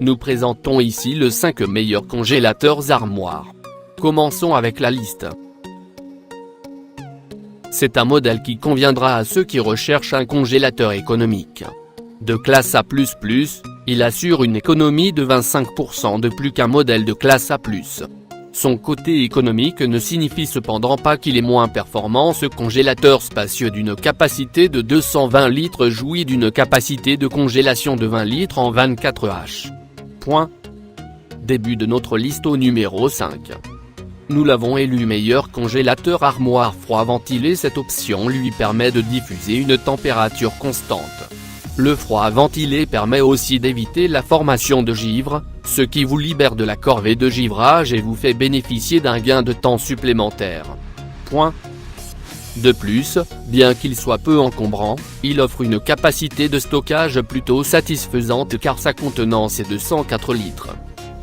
Nous présentons ici les 5 meilleurs congélateurs armoires. Commençons avec la liste. C'est un modèle qui conviendra à ceux qui recherchent un congélateur économique. De classe A++, il assure une économie de 25% de plus qu'un modèle de classe A+. Son côté économique ne signifie cependant pas qu'il est moins performant. Ce congélateur spacieux d'une capacité de 220 litres jouit d'une capacité de congélation de 20 litres en 24 h. Début de notre liste au numéro 5. Nous l'avons élu meilleur congélateur armoire froid ventilé. Cette option lui permet de diffuser une température constante. Le froid ventilé permet aussi d'éviter la formation de givre, ce qui vous libère de la corvée de givrage et vous fait bénéficier d'un gain de temps supplémentaire. De plus, bien qu'il soit peu encombrant, il offre une capacité de stockage plutôt satisfaisante car sa contenance est de 104 litres.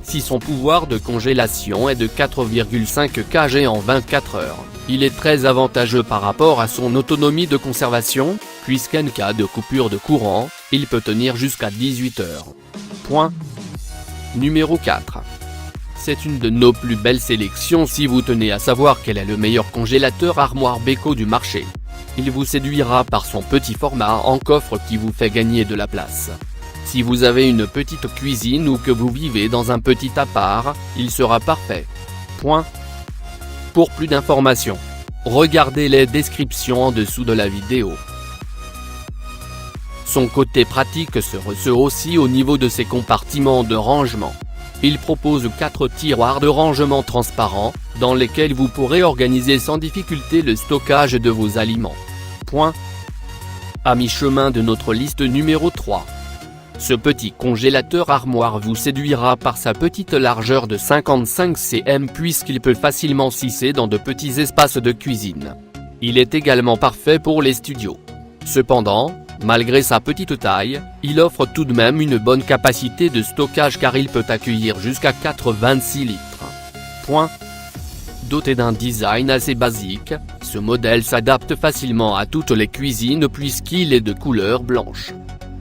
Si son pouvoir de congélation est de 4,5 kg en 24 heures, il est très avantageux par rapport à son autonomie de conservation, puisqu'en cas de coupure de courant, il peut tenir jusqu'à 18 heures. Numéro 4. C'est une de nos plus belles sélections si vous tenez à savoir quel est le meilleur congélateur armoire Beko du marché. Il vous séduira par son petit format en coffre qui vous fait gagner de la place. Si vous avez une petite cuisine ou que vous vivez dans un petit appart, il sera parfait. Pour plus d'informations, regardez les descriptions en dessous de la vidéo. Son côté pratique se ressent aussi au niveau de ses compartiments de rangement. Il propose 4 tiroirs de rangement transparents, dans lesquels vous pourrez organiser sans difficulté le stockage de vos aliments. À mi-chemin de notre liste numéro 3. Ce petit congélateur armoire vous séduira par sa petite largeur de 55 cm puisqu'il peut facilement s'hisser dans de petits espaces de cuisine. Il est également parfait pour les studios. Cependant, malgré sa petite taille, il offre tout de même une bonne capacité de stockage car il peut accueillir jusqu'à 86 litres. Doté d'un design assez basique, ce modèle s'adapte facilement à toutes les cuisines puisqu'il est de couleur blanche.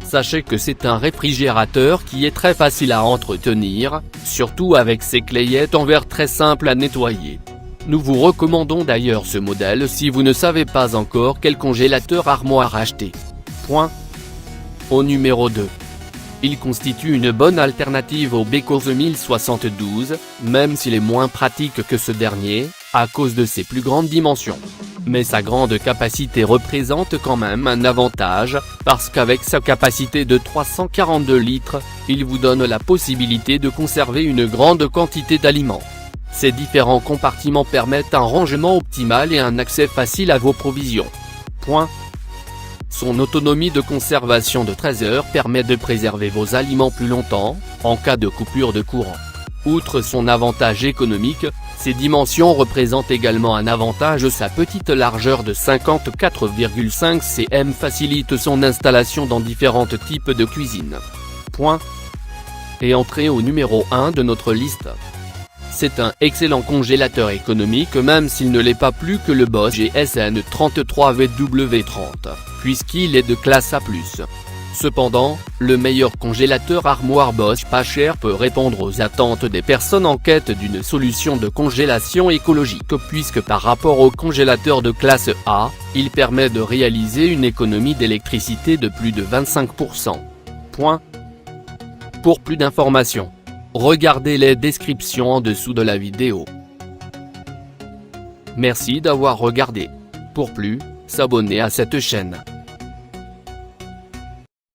Sachez que c'est un réfrigérateur qui est très facile à entretenir, surtout avec ses clayettes en verre très simples à nettoyer. Nous vous recommandons d'ailleurs ce modèle si vous ne savez pas encore quel congélateur armoire acheter. Au numéro 2. Il constitue une bonne alternative au Beko The 1072, même s'il est moins pratique que ce dernier, à cause de ses plus grandes dimensions. Mais sa grande capacité représente quand même un avantage, parce qu'avec sa capacité de 342 litres, il vous donne la possibilité de conserver une grande quantité d'aliments. Ces différents compartiments permettent un rangement optimal et un accès facile à vos provisions. Son autonomie de conservation de 13 heures permet de préserver vos aliments plus longtemps, en cas de coupure de courant. Outre son avantage économique, ses dimensions représentent également un avantage. Sa petite largeur de 54,5 cm facilite son installation dans différents types de cuisine. Et entrée au numéro 1 de notre liste. C'est un excellent congélateur économique même s'il ne l'est pas plus que le Bosch GSN 33VW30, puisqu'il est de classe A+. Cependant, le meilleur congélateur armoire Bosch pas cher peut répondre aux attentes des personnes en quête d'une solution de congélation écologique puisque par rapport au congélateur de classe A, il permet de réaliser une économie d'électricité de plus de 25%. Pour plus d'informations, regardez les descriptions en dessous de la vidéo. Merci d'avoir regardé. Pour plus, s'abonner à cette chaîne.